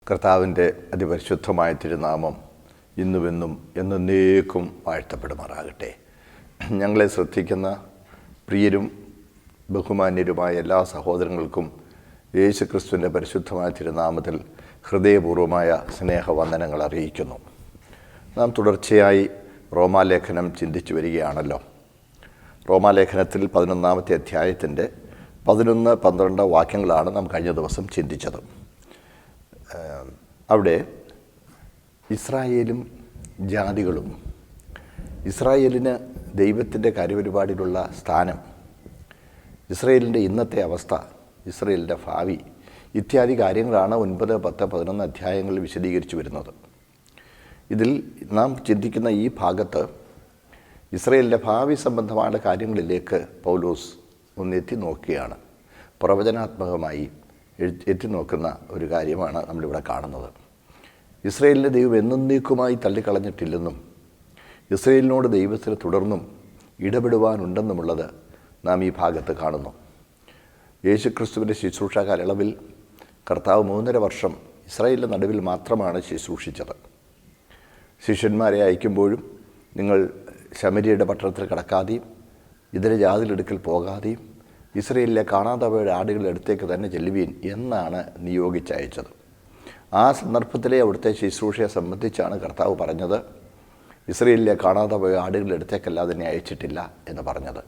കർത്താവിൻ്റെ അതിപരിശുദ്ധമായ തിരുനാമം ഇന്നുമെന്നും എന്നേക്കും വാഴ്ത്തപ്പെടുമാറാകട്ടെ. ഞങ്ങളെ ശ്രദ്ധിക്കുന്ന പ്രിയരും ബഹുമാന്യരുമായ എല്ലാ സഹോദരങ്ങൾക്കും യേശുക്രിസ്തുവിൻ്റെ പരിശുദ്ധമായ തിരുനാമത്തിൽ ഹൃദയപൂർവമായ സ്നേഹവന്ദനങ്ങൾ അറിയിക്കുന്നു. നാം തുടർച്ചയായി റോമാലേഖനം ചിന്തിച്ചു വരികയാണല്ലോ. റോമാലേഖനത്തിൽ 11-ാമത്തെ അധ്യായത്തിൻ്റെ 11-12 വാക്യങ്ങളാണ് നാം കഴിഞ്ഞ ദിവസം ചിന്തിച്ചത്. അവിടെ ഇസ്രായേലും ജാതികളും, ഇസ്രായേലിന് ദൈവത്തിൻ്റെ കാര്യപരിപാടിയിലുള്ള സ്ഥാനം, ഇസ്രായേലിൻ്റെ ഇന്നത്തെ അവസ്ഥ, ഇസ്രായേലിൻ്റെ ഭാവി ഇത്യാദി കാര്യങ്ങളാണ് 9, 10, 11 അധ്യായങ്ങളിൽ വിശദീകരിച്ചു വരുന്നത്. ഇതിൽ നാം ചിന്തിക്കുന്ന ഈ ഭാഗത്ത് ഇസ്രായേലിൻ്റെ ഭാവി സംബന്ധമായ കാര്യങ്ങളിലേക്ക് പൗലോസ് ഒന്ന് എത്തി നോക്കുകയാണ്. പ്രവചനാത്മകമായി എത്തി നോക്കുന്ന ഒരു കാര്യമാണ് നമ്മളിവിടെ കാണുന്നത്. ഇസ്രായേലിനെ ദൈവം എന്നേക്കുമായി തള്ളിക്കളഞ്ഞിട്ടില്ലെന്നും ഇസ്രായേലിനോട് ദൈവത്തിന് തുടർന്നും ഇടപെടുവാനുണ്ടെന്നുമുള്ളത് നാം ഈ ഭാഗത്ത് കാണുന്നു. യേശുക്രിസ്തുവിൻ്റെ ശുശ്രൂഷ കാലയളവിൽ കർത്താവ് 3.5 വർഷം ഇസ്രായേലിൻ്റെ നടുവിൽ മാത്രമാണ് ശുശ്രൂഷിച്ചത്. ശിഷ്യന്മാരെ അയക്കുമ്പോഴും നിങ്ങൾ ശമര്യയുടെ പട്ടണത്തിൽ കടക്കാതെയും ഇതര ജാതികളെടുക്കൽ പോകാതെയും ഇസ്രായേലിലെ കാണാതെ പോയ ആടുകളുടെ അടുത്തേക്ക് തന്നെ ചെല്ലുവീൻ എന്നാണ് നിയോഗിച്ചയച്ചത്. ആ സന്ദർഭത്തിലെ അവിടുത്തെ ശുശ്രൂഷയെ സംബന്ധിച്ചാണ് കർത്താവ് പറഞ്ഞത്, ഇസ്രായേലിലെ കാണാതെ പോയ ആടുകളുടെ അടുത്തേക്കല്ലാതെ തന്നെ അയച്ചിട്ടില്ല എന്ന് പറഞ്ഞത്.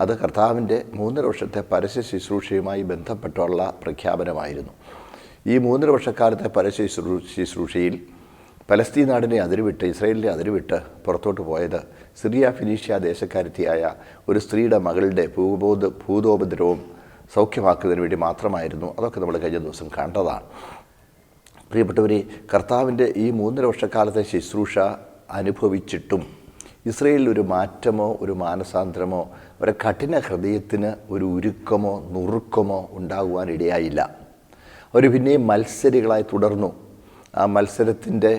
അത് കർത്താവിൻ്റെ 3 വർഷത്തെ പരസ്യ ശുശ്രൂഷയുമായി ബന്ധപ്പെട്ടുള്ള പ്രഖ്യാപനമായിരുന്നു. ഈ 3 വർഷക്കാലത്തെ പരസ്യ ശുശ്രൂഷയിൽ പലസ്തീൻ നാടിനെ അതിരുവിട്ട്, ഇസ്രായേലിനെ അതിരുവിട്ട് പുറത്തോട്ട് പോയത് സിറിയ ഫിനീഷ്യ ദേശക്കാരത്തിയായ ഒരു സ്ത്രീയുടെ മകളുടെ ഭൂതോപദ്രവവും സൗഖ്യമാക്കുന്നതിന് വേണ്ടി മാത്രമായിരുന്നു. അതൊക്കെ നമ്മൾ കഴിഞ്ഞ ദിവസം കണ്ടതാണ്. പ്രിയപ്പെട്ടവരെ, കർത്താവിൻ്റെ ഈ 3 വർഷക്കാലത്തെ ശുശ്രൂഷ അനുഭവിച്ചിട്ടും ഇസ്രായേലിൽ ഒരു മാറ്റമോ ഒരു മാനസാന്തരമോ ഒരു കഠിന ഹൃദയത്തിന് ഒരു ഉരുക്കമോ നുറുക്കമോ ഉണ്ടാകുവാനിടയായില്ല. അവർ പിന്നെയും മത്സരികളായി തുടർന്നു. ആ മത്സരത്തിൻ്റെ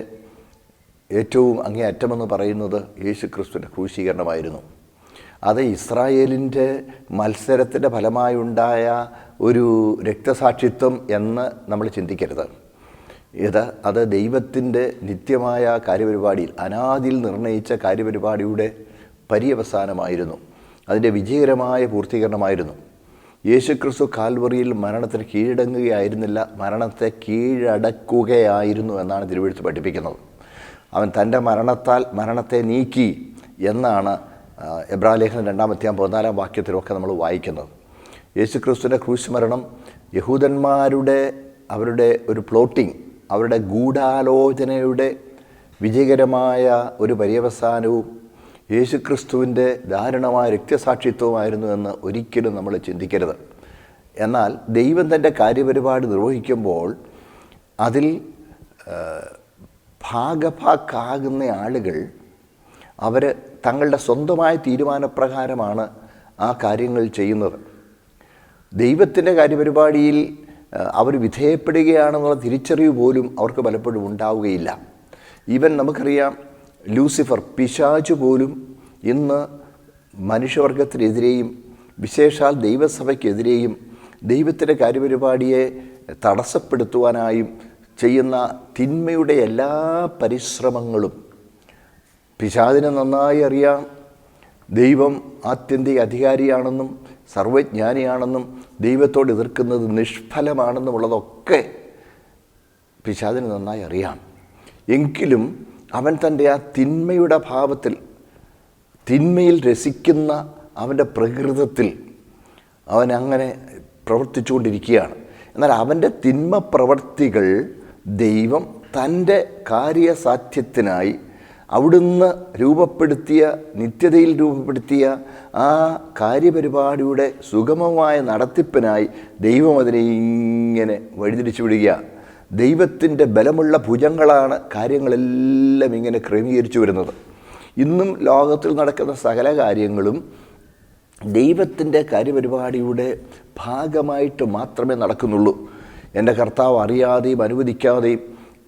ഏറ്റവും അങ്ങേയറ്റമെന്ന് പറയുന്നത് യേശുക്രിസ്തുവിൻ്റെ ക്രൂശീകരണമായിരുന്നു. അത് ഇസ്രായേലിൻ്റെ മത്സരത്തിൻ്റെ ഫലമായുണ്ടായ ഒരു രക്തസാക്ഷിത്വം എന്ന് നമ്മൾ ചിന്തിക്കരുത്. അത് ദൈവത്തിൻ്റെ നിത്യമായ കാര്യപരിപാടിയിൽ, അനാദിയിൽ നിർണയിച്ച കാര്യപരിപാടിയുടെ പര്യവസാനമായിരുന്നു. അതിൻ്റെ വിജയകരമായ പൂർത്തീകരണമായിരുന്നു. യേശുക്രിസ്തു കാൽവറിയിൽ മരണത്തിന് കീഴടങ്ങുകയായിരുന്നില്ല, മരണത്തെ കീഴടക്കുകയായിരുന്നു എന്നാണ് തിരുവെഴുത്ത് പഠിപ്പിക്കുന്നത്. അവൻ തൻ്റെ മരണത്താൽ മരണത്തെ നീക്കി എന്നാണ് എബ്രായലേഖനം 2-ാം അധ്യായം 14-ാം വാക്യത്തിലൊക്കെ നമ്മൾ വായിക്കുന്നത്. യേശുക്രിസ്തുവിൻ്റെ ക്രൂശ് മരണം യഹൂദന്മാരുടെ അവരുടെ ഒരു പ്ലോട്ടിംഗ്, അവരുടെ ഗൂഢാലോചനയുടെ വിജയകരമായ ഒരു പര്യവസാനവും യേശുക്രിസ്തുവിൻ്റെ ദാരുണമായ രക്തസാക്ഷിത്വമായിരുന്നു എന്ന് ഒരിക്കലും നമ്മൾ ചിന്തിക്കരുത്. എന്നാൽ ദൈവം തൻ്റെ കാര്യപരിപാടി നിർവഹിക്കുമ്പോൾ അതിൽ ഭാഗഭാക്കാകുന്ന ആളുകൾ അവർ തങ്ങളുടെ സ്വന്തമായ തീരുമാനപ്രകാരമാണ് ആ കാര്യങ്ങൾ ചെയ്യുന്നത്. ദൈവത്തിൻ്റെ കാര്യപരിപാടിയിൽ അവർ വിധേയപ്പെടുകയാണെന്നുള്ള തിരിച്ചറിവ് പോലും അവർക്ക് പലപ്പോഴും ഉണ്ടാവുകയില്ല. ഈവൻ നമുക്കറിയാം, ലൂസിഫർ, പിശാച് പോലും ഇന്ന് മനുഷ്യവർഗത്തിനെതിരെയും വിശേഷാൽ ദൈവസഭയ്ക്കെതിരെയും ദൈവത്തിൻ്റെ കാര്യപരിപാടിയെ തടസ്സപ്പെടുത്തുവാനായും ചെയ്യുന്ന തിന്മയുടെ എല്ലാ പരിശ്രമങ്ങളും പിശാചിന് നന്നായി അറിയാം. ദൈവം ആത്യന്തിക അധികാരിയാണെന്നും സർവജ്ഞാനിയാണെന്നും ദൈവത്തോട് എതിർക്കുന്നത് നിഷ്ഫലമാണെന്നുമുള്ളതൊക്കെ പിശാചിന് നന്നായി അറിയാം. എങ്കിലും അവൻ തൻ്റെ ആ തിന്മയുടെ ഭാവത്തിൽ, തിന്മയിൽ രസിക്കുന്ന അവൻ്റെ പ്രകൃതത്തിൽ അവൻ അങ്ങനെ പ്രവർത്തിച്ചുകൊണ്ടിരിക്കുകയാണ്. എന്നാൽ അവൻ്റെ തിന്മ പ്രവർത്തികൾ ദൈവം തൻ്റെ കാര്യസാധ്യത്തിനായി അവിടുന്ന് രൂപപ്പെടുത്തിയ, നിത്യതയിൽ രൂപപ്പെടുത്തിയ ആ കാര്യപരിപാടിയുടെ സുഗമമായ നടത്തിപ്പിനായി ദൈവം അതിനെ ഇങ്ങനെ വഴിതിരിച്ചു വിടുകയാണ്. ദൈവത്തിൻ്റെ ബലമുള്ള ഭുജങ്ങളാണ് കാര്യങ്ങളെല്ലാം ഇങ്ങനെ ക്രമീകരിച്ചു വരുന്നത്. ഇന്നും ലോകത്തിൽ നടക്കുന്ന സകല കാര്യങ്ങളും ദൈവത്തിൻ്റെ കാര്യപരിപാടിയുടെ ഭാഗമായിട്ട് മാത്രമേ നടക്കുന്നുള്ളൂ. എൻ്റെ കർത്താവ് അറിയാതെയും അനുവദിക്കാതെയും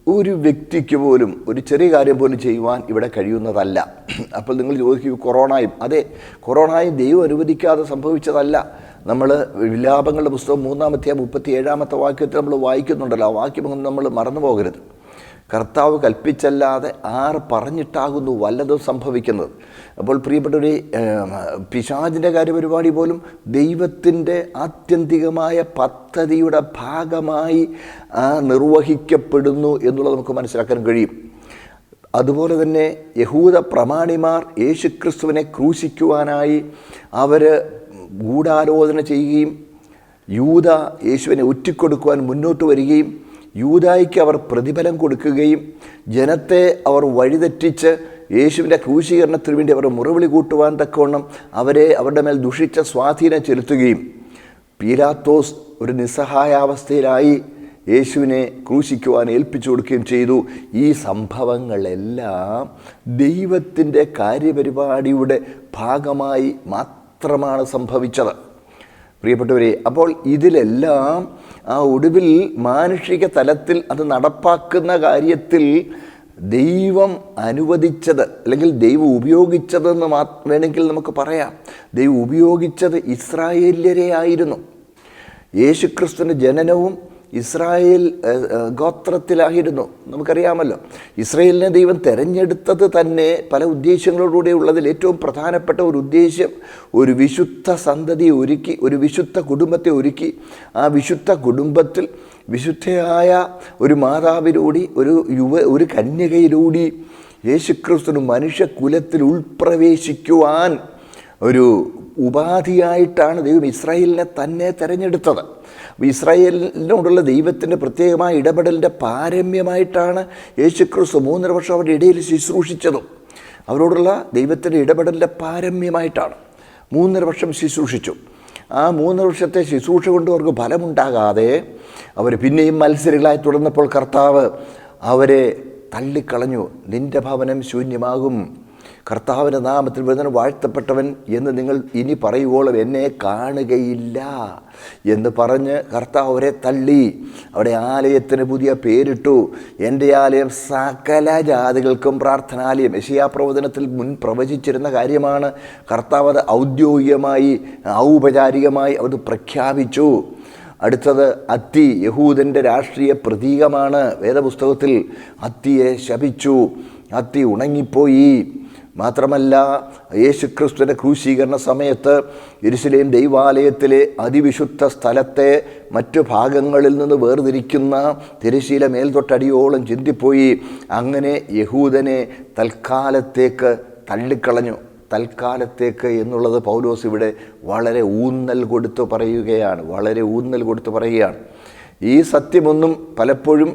ഒരു വ്യക്തിക്ക് പോലും ഒരു ചെറിയ കാര്യം പോലും ചെയ്യുവാൻ ഇവിടെ കഴിയുന്നതല്ല. അപ്പോൾ നിങ്ങൾ ചോദിക്കും, കൊറോണയും, അതെ, കൊറോണയും ദൈവം അനുവദിക്കാതെ സംഭവിച്ചതല്ല. നമ്മൾ വിലാപങ്ങളുടെ പുസ്തകം 37 വാക്യത്തിൽ നമ്മൾ വായിക്കുന്നുണ്ടല്ലോ. ആ വാക്യം നമ്മൾ മറന്നു പോകരുത്. കർത്താവ് കൽപ്പിച്ചല്ലാതെ ആർ പറഞ്ഞിട്ടാകുന്നു വല്ലതും സംഭവിക്കുന്നത്. അപ്പോൾ പ്രിയപ്പെട്ടവരെ, പിശാചിൻ്റെ കാര്യപരിപാടി പോലും ദൈവത്തിൻ്റെ ആത്യന്തികമായ പദ്ധതിയുടെ ഭാഗമായി നിർവഹിക്കപ്പെടുന്നു എന്നുള്ളത് നമുക്ക് മനസ്സിലാക്കാൻ കഴിയും. അതുപോലെ തന്നെ യഹൂദ പ്രമാണിമാർ യേശുക്രിസ്തുവിനെ ക്രൂശിക്കുവാനായി അവർ ഗൂഢാലോചന ചെയ്യുകയും യൂദ യേശുവിനെ ഒറ്റിക്കൊടുക്കുവാൻ മുന്നോട്ട് വരികയും യൂദായ്ക്ക് അവർ പ്രതിഫലം കൊടുക്കുകയും ജനത്തെ അവർ വഴിതെറ്റിച്ച് യേശുവിൻ്റെ ക്രൂശീകരണത്തിന് വേണ്ടി അവർ മുറവിളി കൂട്ടുവാൻ തക്കവണ്ണം അവരുടെ മേൽ ദുഷിച്ച സ്വാധീനം ചെലുത്തുകയും പീലാത്തോസ് ഒരു നിസ്സഹായാവസ്ഥയിലായി യേശുവിനെ ക്രൂശിക്കുവാൻ ഏൽപ്പിച്ചു കൊടുക്കുകയും ചെയ്തു. ഈ സംഭവങ്ങളെല്ലാം ദൈവത്തിൻ്റെ കാര്യപരിപാടിയുടെ ഭാഗമായി മാത്രമാണ് സംഭവിച്ചത്. പ്രിയപ്പെട്ടവരെ, അപ്പോൾ ഇതിലെല്ലാം ഒടുവിൽ മാനുഷിക തലത്തിൽ അത് നടപ്പാക്കുന്ന കാര്യത്തിൽ ദൈവം അനുവദിച്ചത് അല്ലെങ്കിൽ ദൈവം ഉപയോഗിച്ചതെന്ന് വേണമെങ്കിൽ നമുക്ക് പറയാം. ദൈവം ഉപയോഗിച്ചത് ഇസ്രായേല്യരെ ആയിരുന്നു. യേശുക്രിസ്തുവിൻ്റെ ജനനവും ഇസ്രായേൽ ഗോത്രത്തിലായിരുന്നു. നമുക്കറിയാമല്ലോ, ഇസ്രായേലിനെ ദൈവം തിരഞ്ഞെടുത്തത് തന്നെ പല ഉദ്ദേശ്യങ്ങളോടുകൂടെ ഉള്ളതിൽ ഏറ്റവും പ്രധാനപ്പെട്ട ഒരു ഉദ്ദേശ്യം ഒരു വിശുദ്ധ സന്തതിയെ ഒരുക്കി, ഒരു വിശുദ്ധ കുടുംബത്തെ ഒരുക്കി. ആ വിശുദ്ധ കുടുംബത്തിൽ വിശുദ്ധയായ ഒരു മാതാവിലൂടെ ഒരു കന്യകയിലൂടെ യേശുക്രിസ്തു മനുഷ്യകുലത്തിൽ ഉൾപ്രവേശിക്കുവാൻ ഒരു ഉപാധിയായിട്ടാണ് ദൈവം ഇസ്രായേലിനെ തന്നെ തിരഞ്ഞെടുത്തത്. ഇസ്രായേലിനോടുള്ള ദൈവത്തിൻ്റെ പ്രത്യേകമായ ഇടപെടലിൻ്റെ പാരമ്യമായിട്ടാണ് യേശുക്രിസ്തു 3.5 വർഷം അവരുടെ ഇടയിൽ ശുശ്രൂഷിച്ചതും. അവരോടുള്ള ദൈവത്തിൻ്റെ ഇടപെടലിൻ്റെ പാരമ്യമായിട്ടാണ് 3.5 വർഷം ശുശ്രൂഷിച്ചു. ആ 3 വർഷത്തെ ശുശ്രൂഷ കൊണ്ട് അവർക്ക് ഫലമുണ്ടാകാതെ അവർ പിന്നെയും മത്സരികളായി തുടർന്നപ്പോൾ കർത്താവ് അവരെ തള്ളിക്കളഞ്ഞു. നിൻ്റെ ഭവനം ശൂന്യമാകും, കർത്താവിൻ്റെ നാമത്തിൽ വരുന്നവൻ വാഴ്ത്തപ്പെട്ടവൻ എന്ന് നിങ്ങൾ ഇനി പറയുവോളം എന്നെ കാണുകയില്ല എന്ന് പറഞ്ഞ് കർത്താവ് അവരെ തള്ളി. അവിടെ ആലയത്തിന് പുതിയ പേരിട്ടു. എൻ്റെ ആലയം സകല ജാതികൾക്കും പ്രാർത്ഥനാലയം. യെശയ്യാ പ്രവചനത്തിൽ മുൻ പ്രവചിച്ചിരുന്ന കാര്യമാണ്. കർത്താവ് അത് ഔദ്യോഗികമായി ഔപചാരികമായി അത് പ്രഖ്യാപിച്ചു. അടുത്തത് അത്തി, യഹൂദൻ്റെ രാഷ്ട്രീയ പ്രതീകമാണ്. വേദപുസ്തകത്തിൽ അത്തിയെ ശപിച്ചു. അത്തി ഉണങ്ങിപ്പോയി. മാത്രമല്ല, യേശുക്രിസ്തുവിൻ്റെ ക്രൂശീകരണ സമയത്ത് യെരൂശലേം ദൈവാലയത്തിലെ അതിവിശുദ്ധ സ്ഥലത്തെ മറ്റു ഭാഗങ്ങളിൽ നിന്ന് വേർതിരിക്കുന്ന തിരശ്ശീല മേൽതൊട്ടടിയോളം ചിന്തിപ്പോയി. അങ്ങനെ യഹൂദനെ തൽക്കാലത്തേക്ക് തള്ളിക്കളഞ്ഞു. തൽക്കാലത്തേക്ക് എന്നുള്ളത് പൗലോസ് ഇവിടെ വളരെ ഊന്നൽ കൊടുത്ത് പറയുകയാണ്. ഈ സത്യമൊന്നും പലപ്പോഴും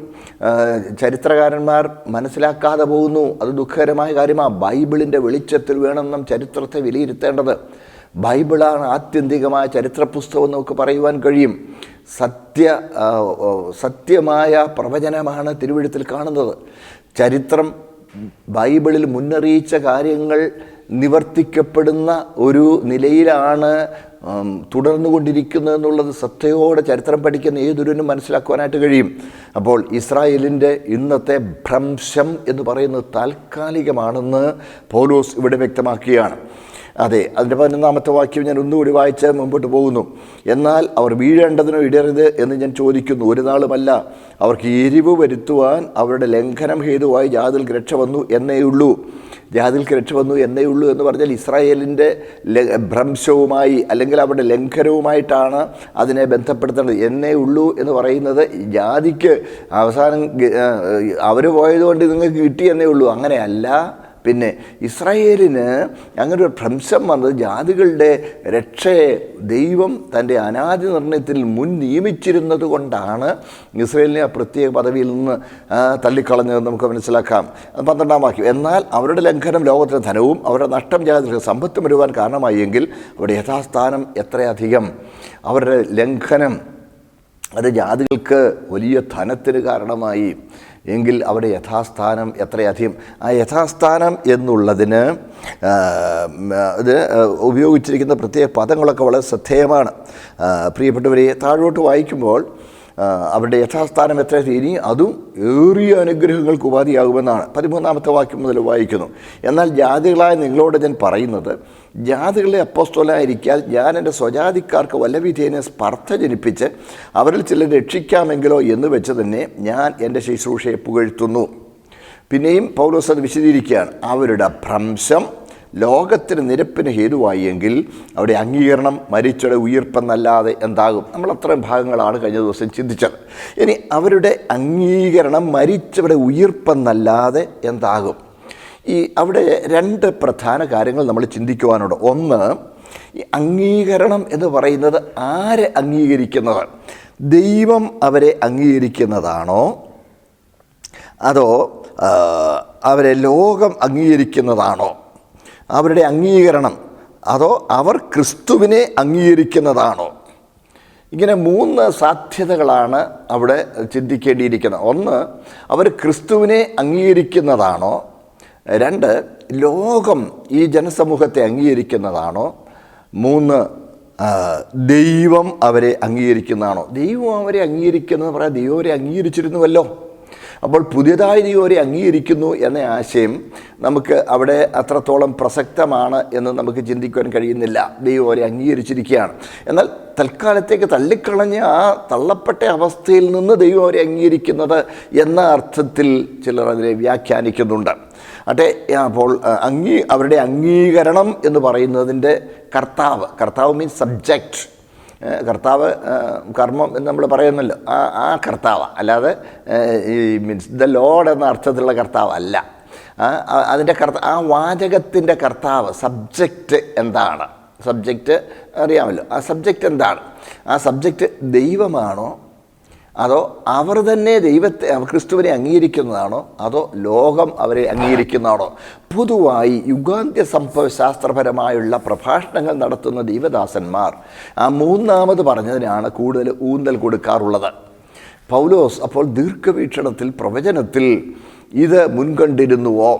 ചരിത്രകാരന്മാർ മനസ്സിലാക്കാതെ പോകുന്നു. അത് ദുഃഖകരമായ കാര്യമാണ്. ബൈബിളിൻ്റെ വെളിച്ചത്തിൽ വേണം നാം ചരിത്രത്തെ വിലയിരുത്തേണ്ടത്. ബൈബിളാണ് ആത്യന്തികമായ ചരിത്ര പുസ്തകം നമുക്ക് പറയുവാൻ കഴിയും. സത്യമായ പ്രവചനമാണ് തിരുവെഴുത്തിൽ കാണുന്നത്. ചരിത്രം ബൈബിളിൽ മുന്നറിയിച്ച കാര്യങ്ങൾ നിവർത്തിക്കപ്പെടുന്ന ഒരു നിലയിലാണ് തുടർന്നുകൊണ്ടിരിക്കുന്നതെന്നുള്ളത് സത്യയോടെ ചരിത്രം പഠിക്കുന്ന ഏതൊരുവനും മനസ്സിലാക്കുവാനായിട്ട് കഴിയും. അപ്പോൾ ഇസ്രായേലിൻ്റെ ഇന്നത്തെ ഭ്രംശം എന്ന് പറയുന്നത് താൽക്കാലികമാണെന്ന് പൗലോസ് ഇവിടെ വ്യക്തമാക്കുകയാണ്. അതെ, അതിൻ്റെ 11-ാമത്തെ വാക്യം ഞാൻ ഒന്നുകൂടി വായിച്ച് മുമ്പോട്ട് പോകുന്നു. എന്നാൽ അവർ വീഴേണ്ടതിനോ ഇടരുത് എന്ന് ഞാൻ ചോദിക്കുന്നു. ഒരു നാളുമല്ല, അവർക്ക് എരിവ് വരുത്തുവാൻ അവരുടെ ലംഘനം ഹേതുവായി ജാതികൾക്ക് രക്ഷ വന്നു എന്നേ ഉള്ളൂ എന്ന് പറഞ്ഞാൽ ഇസ്രായേലിൻ്റെ ഭ്രംശവുമായി അല്ലെങ്കിൽ അവരുടെ ലംഘനവുമായിട്ടാണ് അതിനെ ബന്ധപ്പെടുത്തേണ്ടത്. എന്നേ ഉള്ളൂ എന്ന് പറയുന്നത് ജാതിക്ക് അവസാനം അവർ പോയതുകൊണ്ട് നിങ്ങൾക്ക് കിട്ടിയെന്നേ ഉള്ളൂ, അങ്ങനെയല്ല. പിന്നെ ഇസ്രായേലിന് അങ്ങനെ ഒരു ഭ്രംശം വന്നത് ജാതികളുടെ രക്ഷയെ ദൈവം തൻ്റെ അനാദി നിർണയത്തിൽ മുൻ നിയമിച്ചിരുന്നത് കൊണ്ടാണ് ഇസ്രായേലിനെ ആ പ്രത്യേക പദവിയിൽ നിന്ന് തള്ളിക്കളഞ്ഞത് നമുക്ക് മനസ്സിലാക്കാം. 12-ാം വാക്യം. എന്നാൽ അവരുടെ ലംഘനം ലോകത്തിലെ ധനവും അവരുടെ നഷ്ടം ജാതികൾക്ക് സമ്പത്തും വരുവാൻ കാരണമായി എങ്കിൽ അവരുടെ യഥാസ്ഥാനം എത്രയധികം. അവരുടെ ലംഘനം അത് ജാതികൾക്ക് വലിയ ധനത്തിന് കാരണമായി എങ്കിൽ അവിടെ യഥാസ്ഥാനം എത്രയധികം. ആ യഥാസ്ഥാനം എന്നുള്ളതിന് ഇത് ഉപയോഗിച്ചിരിക്കുന്ന പ്രത്യേക പദങ്ങളൊക്കെ വളരെ ശ്രദ്ധേയമാണ്. പ്രിയപ്പെട്ടവരെ, താഴോട്ട് വായിക്കുമ്പോൾ അവരുടെ യഥാസ്ഥാനം എത്ര ഇനി അതും ഏറിയ അനുഗ്രഹങ്ങൾക്ക് ഉപാധിയാകുമെന്നാണ് 13-ാമത്തെ വാക്യം മുതൽ വായിക്കുന്നു. എന്നാൽ ജാതികളായ നിങ്ങളോട് ഞാൻ പറയുന്നത്, ജാതികളെ അപ്പോസ്തലനായിരിക്കാൻ ഞാൻ എൻ്റെ സ്വജാതിക്കാർക്ക് വല്ലവിധേന സ്പർദ്ധ ജനിപ്പിച്ച് അവരിൽ ചിലർ രക്ഷിക്കാമെങ്കിലോ എന്ന് വെച്ച് തന്നെ ഞാൻ എൻ്റെ ശുശ്രൂഷയെ പുകഴ്ത്തുന്നു. പിന്നെയും പൗലോസ് അത് വിശദീകരിക്കുകയാണ്. അവരുടെ ഭ്രംശം ലോകത്തിന് നിരപ്പിന് ഹേതുവായി എങ്കിൽ അവിടെ അംഗീകരണം മരിച്ചവരുടെ ഉയിർപ്പെന്നല്ലാതെ എന്താകും? നമ്മൾ അത്രയും ഭാഗങ്ങളാണ് കഴിഞ്ഞ ദിവസം ചിന്തിച്ചത്. ഇനി അവരുടെ അംഗീകരണം മരിച്ചവരുടെ ഉയിർപ്പെന്നല്ലാതെ എന്താകും? അവിടെ രണ്ട് പ്രധാന കാര്യങ്ങൾ നമ്മൾ ചിന്തിക്കുവാനുണ്ട്. ഒന്ന്, ഈ അംഗീകരണം എന്ന് പറയുന്നത് ആരെ അംഗീകരിക്കുന്നത്? ദൈവം അവരെ അംഗീകരിക്കുന്നതാണോ അതോ അവരെ ലോകം അംഗീകരിക്കുന്നതാണോ? അവരുടെ അംഗീകരണം അതോ അവർ ക്രിസ്തുവിനെ അംഗീകരിക്കുന്നതാണോ? ഇങ്ങനെ മൂന്ന് സാധ്യതകളാണ് അവിടെ ചിന്തിക്കേണ്ടിയിരിക്കുന്നത്. ഒന്ന്, അവർ ക്രിസ്തുവിനെ അംഗീകരിക്കുന്നതാണോ? രണ്ട്, ലോകം ഈ ജനസമൂഹത്തെ അംഗീകരിക്കുന്നതാണോ? മൂന്ന്, ദൈവം അവരെ അംഗീകരിക്കുന്നതാണോ? ദൈവം അവരെ അംഗീകരിക്കുന്നത് പറയാം, ദൈവം അവരെ അംഗീകരിച്ചിരുന്നുവല്ലോ. അപ്പോൾ പുതിയതായി ദൈവം അവരെ അംഗീകരിക്കുന്നു എന്ന ആശയം നമുക്ക് അവിടെ അത്രത്തോളം പ്രസക്തമാണ് എന്ന് നമുക്ക് ചിന്തിക്കുവാൻ കഴിയുന്നില്ല. ദൈവം അവരെ അംഗീകരിച്ചിരിക്കുകയാണ്. എന്നാൽ തൽക്കാലത്തേക്ക് തള്ളിക്കളഞ്ഞ ആ തള്ളപ്പെട്ട അവസ്ഥയിൽ നിന്ന് ദൈവം അവരെ അംഗീകരിക്കുന്നത് എന്ന അർത്ഥത്തിൽ ചിലർ അതിനെ വ്യാഖ്യാനിക്കുന്നുണ്ട്. അപ്പോൾ അവരുടെ അംഗീകരണം എന്ന് പറയുന്നതിൻ്റെ കർത്താവ് മീൻസ് സബ്ജക്റ്റ്. കർത്താവ് കർമ്മം എന്ന് നമ്മൾ പറയുന്നല്ലോ, ആ കർത്താവ്, അല്ലാതെ ഈ മീൻസ് ദ ലോഡ് എന്ന അർത്ഥത്തിലുള്ള കർത്താവ് അല്ല. അതിൻ്റെ ആ വാചകത്തിൻ്റെ കർത്താവ് സബ്ജക്റ്റ് എന്താണ്? സബ്ജക്റ്റ് അറിയാമല്ലോ. ആ സബ്ജക്റ്റ് എന്താണ്? ആ സബ്ജക്റ്റ് ദൈവമാണോ അതോ അവർ തന്നെ ദൈവത്തെ ക്രിസ്തുവിനെ അംഗീകരിക്കുന്നതാണോ അതോ ലോകം അവരെ അംഗീകരിക്കുന്നതാണോ? പൊതുവായി യുഗാന്ത്യ സംഭവശാസ്ത്രപരമായുള്ള പ്രഭാഷണങ്ങൾ നടത്തുന്ന ദൈവദാസന്മാർ ആ മൂന്നാമത് പറഞ്ഞതിനാണ് കൂടുതൽ ഊന്നൽ കൊടുക്കാറുള്ളത്. പൗലോസ് അപ്പോൾ ദീർഘവീക്ഷണത്തിൽ പ്രവചനത്തിൽ ഇത് മുൻകണ്ടിരുന്നുവോ?